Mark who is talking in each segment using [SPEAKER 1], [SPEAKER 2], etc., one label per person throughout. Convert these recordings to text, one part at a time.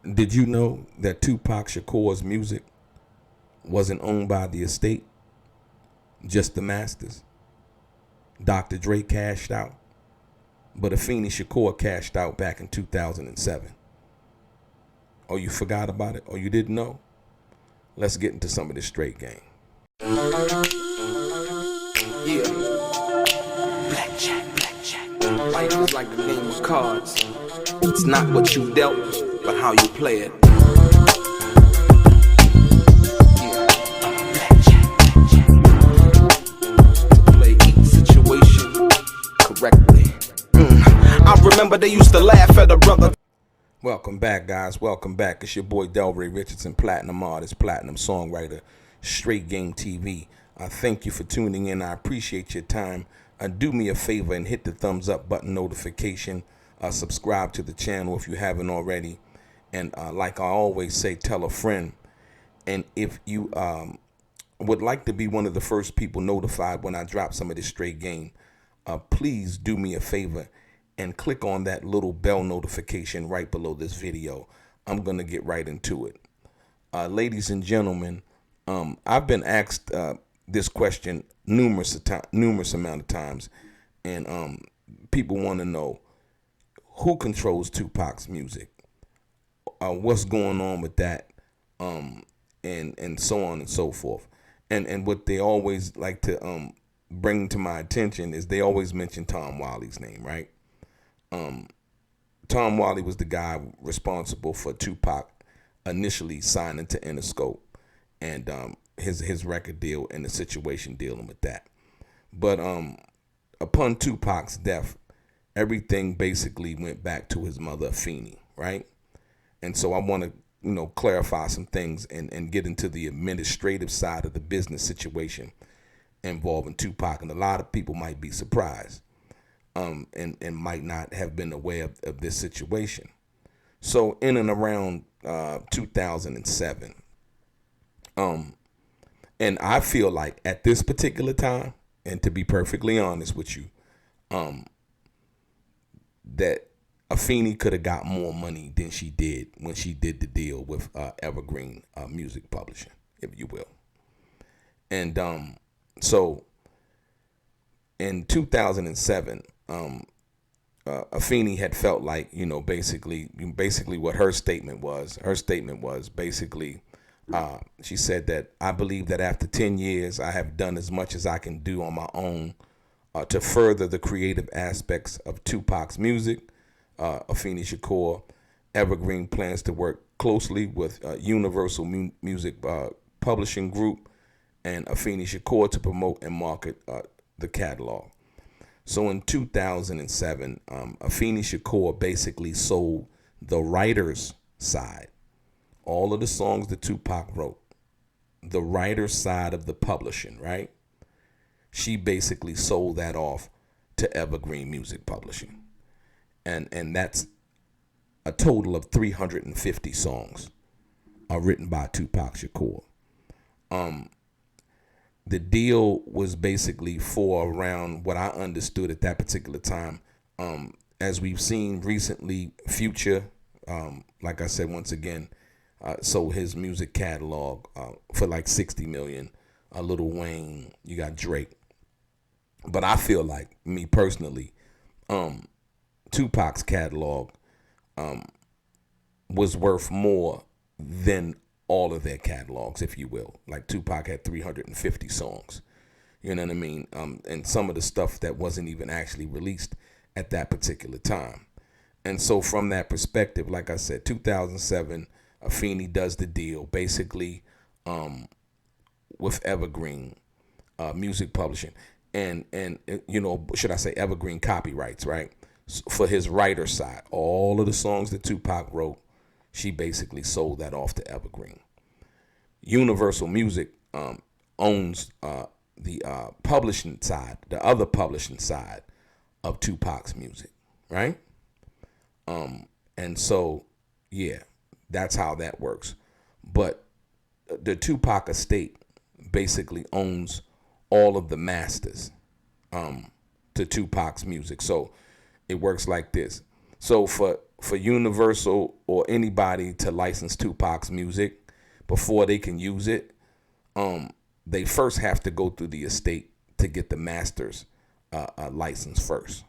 [SPEAKER 1] Did you know that Tupac Shakur's music wasn't owned by the estate, just the masters? Dr. Dre cashed out, but Afeni Shakur cashed out back in 2007. Or you forgot about it, or you didn't know? Let's get into some of this straight game.
[SPEAKER 2] Yeah, blackjack. Life is like a game of cards. It's not what you dealt, but how you play it. Yeah, blackjack. To play each situation correctly. I remember they used to laugh at a brother.
[SPEAKER 1] Welcome back, guys. Welcome back. It's your boy DELRAY, Richardson, platinum artist, platinum songwriter, Straight Game TV. I thank you for tuning in. I appreciate your time. Do me a favor and hit the thumbs up button notification. Subscribe to the channel if you haven't already. And like I always say, tell a friend. And if you would like to be one of the first people notified when I drop some of this straight game, please do me a favor and click on that little bell notification right below this video. I'm going to get right into it. Ladies and gentlemen, I've been asked this question numerous amount of times, and people want to know who controls Tupac's music, what's going on with that, and so on and so forth. And what they always like to bring to my attention is they always mention Tom Wiley's name, right? Tom Wiley was the guy responsible for Tupac initially signing to Interscope and his record deal and the situation dealing with that. But upon Tupac's death, everything basically went back to his mother, Afeni, right? And so I want to, clarify some things and get into the administrative side of the business situation involving Tupac. And a lot of people might be surprised. And might not have been aware of this situation. So in and around 2007, and I feel like at this particular time, and to be perfectly honest with you, that Afeni could have got more money than she did when she did the deal with Evergreen Music Publishing, if you will. And so in 2007, Afeni had felt like, basically what her statement was. Her statement was basically, she said that I believe that after 10 years, I have done as much as I can do on my own to further the creative aspects of Tupac's music. Afeni Shakur, Evergreen plans to work closely with Universal Music Publishing Group and Afeni Shakur to promote and market the catalog. So in 2007, Afeni Shakur basically sold the writer's side, all of the songs that Tupac wrote, the writer's side of the publishing, right? She basically sold that off to Evergreen Music Publishing. And that's a total of 350 songs written by Tupac Shakur. The deal was basically for around what I understood at that particular time. As we've seen recently, Future, like I said, once again, sold his music catalog for like 60 million. Lil Wayne, you got Drake. But I feel like, me personally, Tupac's catalog was worth more than all of their catalogs, if you will. Like Tupac had 350 songs, you know what I mean? And some of the stuff that wasn't even actually released at that particular time. And so from that perspective, like I said, 2007, Afeni does the deal basically with Evergreen Music Publishing and should I say Evergreen Copyrights, right? For his writer side, all of the songs that Tupac wrote, she basically sold that off to Evergreen. Universal Music owns the publishing side, the other publishing side of Tupac's music, right? And so, yeah, that's how that works. But the Tupac estate basically owns all of the masters to Tupac's music. So it works like this. So for for Universal or anybody to license 2Pac's music, before they can use it, they first have to go through the estate to get the master's license first,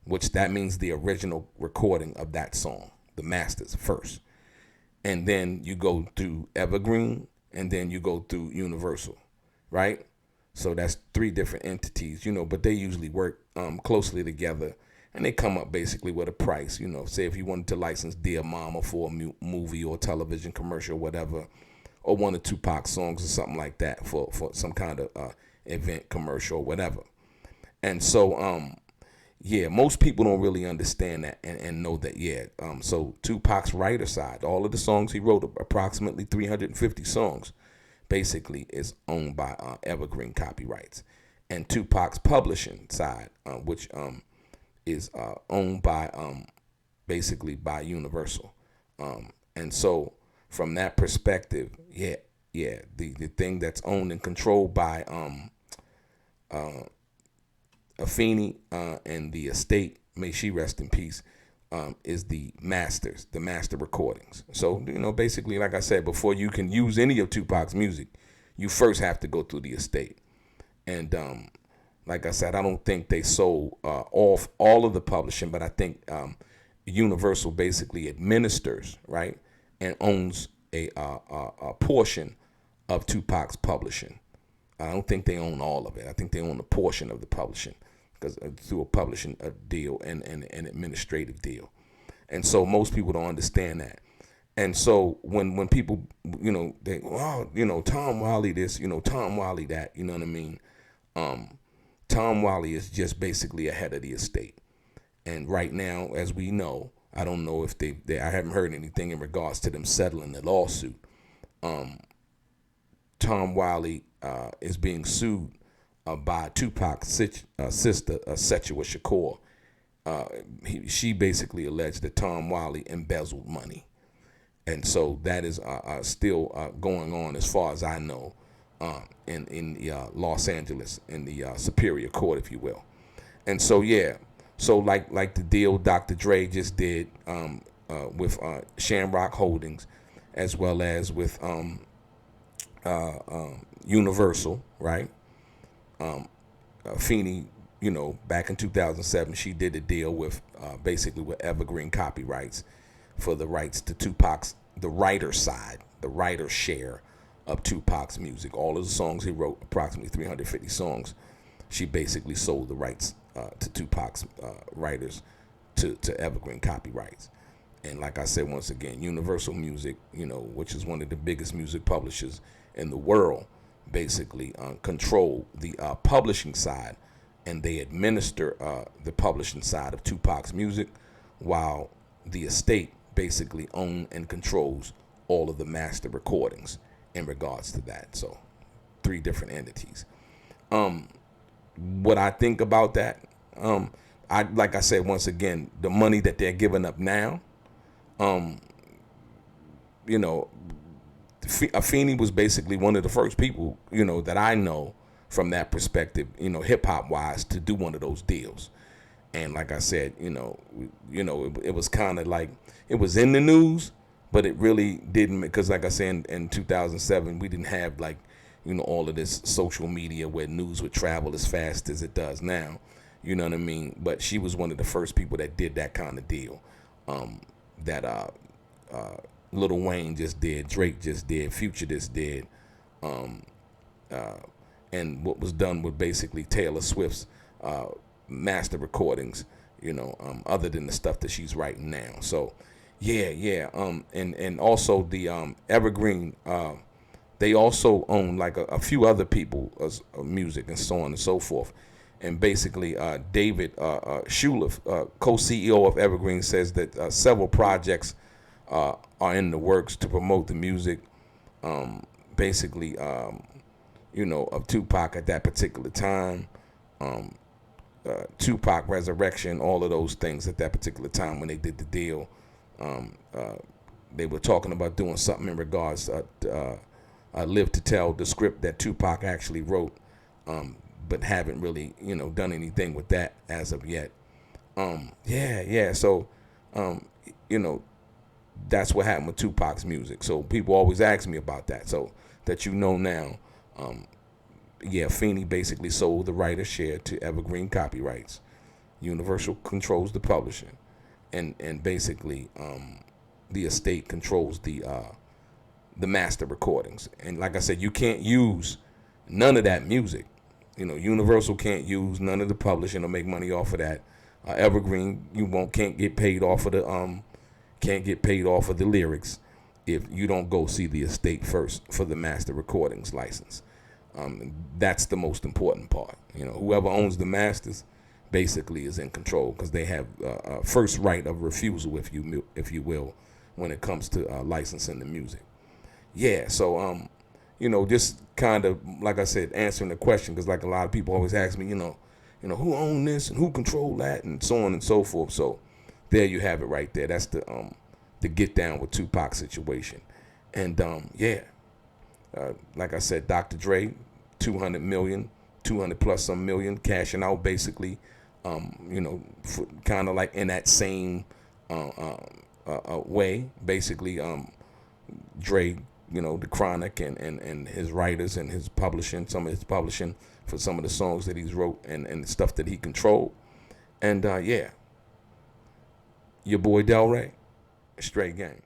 [SPEAKER 1] which that means the original recording of that song, the masters first. And then you go through Evergreen, and then you go through Universal, right? So that's three different entities, but they usually work closely together, and they come up basically with a price. Say if you wanted to license Dear Mama for a movie or television commercial or whatever, or one or 2Pac songs or something like that for some kind of event, commercial, or whatever. And so, most people don't really understand that and know that, so 2Pac's writer side, all of the songs he wrote, approximately 350 songs, basically is owned by Evergreen Copyrights. And 2Pac's publishing side, which is owned by basically by Universal. And so from that perspective, the thing that's owned and controlled by Afeni and the estate, may she rest in peace, is the master recordings. So, basically, like I said, before you can use any of 2Pac's music, you first have to go through the estate. And like I said, I don't think they sold off all of the publishing, but I think Universal basically administers, right, and owns a portion of 2Pac's publishing. I don't think they own all of it. I think they own a portion of the publishing, because through a publishing deal and an administrative deal. And so most people don't understand that. And so when people, they, Tom Wiley this, Tom Wiley that, you know what I mean? Tom Wiley is just basically a head of the estate. And right now, as we know, I don't know if I haven't heard anything in regards to them settling the lawsuit. Tom Wiley is being sued by 2Pac's sister, Setua Shakur. She basically alleged that Tom Wiley embezzled money. And so that is still going on, as far as I know, in Los Angeles, in the Superior Court, if you will. And so, so like the deal Dr. Dre just did with Shamrock Holdings, as well as with Universal, right? Afeni, back in 2007, she did a deal with basically with Evergreen Copyrights for the rights to 2Pac's, the writer side, the writer share of 2Pac's music. All of the songs he wrote, approximately 350 songs, she basically sold the rights to 2Pac's writers to Evergreen Copyrights. And like I said, once again, Universal Music, which is one of the biggest music publishers in the world, basically control the publishing side, and they administer the publishing side of 2Pac's music, while the estate basically owns and controls all of the master recordings in regards to that. So, three different entities. What I think about that, like I said, once again, the money that they're giving up now, Afeni was basically one of the first people, that I know from that perspective, hip hop wise, to do one of those deals. And like I said, it was kind of like, it was in the news, but it really didn't, because like I said, in 2007, we didn't have all of this social media where news would travel as fast as it does now. You know what I mean? But she was one of the first people that did that kind of deal. That Lil Wayne just did, Drake just did, Future just did, and what was done with basically Taylor Swift's master recordings, other than the stuff that she's writing now. So, and also the Evergreen, they also own like a few other people's music and so on and so forth. And basically, David Schuliff, co-CEO of Evergreen, says that several projects are in the works to promote the music, basically, of 2Pac at that particular time, 2Pac Resurrection, all of those things at that particular time when they did the deal. They were talking about doing something in regards to Live to Tell, the script that 2Pac actually wrote, but haven't really, done anything with that as of yet. So you know, that's what happened with 2Pac's music. So people always ask me about that. So that you know now, yeah, Feeney basically sold the writer's share to Evergreen Copyrights. Universal controls the publishing, and basically the estate controls the master recordings. And like I said, you can't use none of that music. You know, Universal can't use none of the publishing or make money off of that. Evergreen, can't get paid off of the lyrics if you don't go see the estate first for the master recordings license. That's the most important part. You know, whoever owns the masters basically is in control, because they have first right of refusal, if you will, when it comes to licensing the music. Yeah, so you know, just kind of, like I said, answering the question, because like a lot of people always ask me, you know, who own this and who control that and so on and so forth. So there you have it right there. That's the get down with 2Pac situation. And yeah, like I said, Dr. Dre, 200 million, 200 plus some million, cashing out basically, you know, kind of like in that same way, basically, Dre, you know, the Chronic and his writers and his publishing, some of his publishing for some of the songs that he's wrote and stuff that he controlled. And yeah, your boy DELRAY, straight game.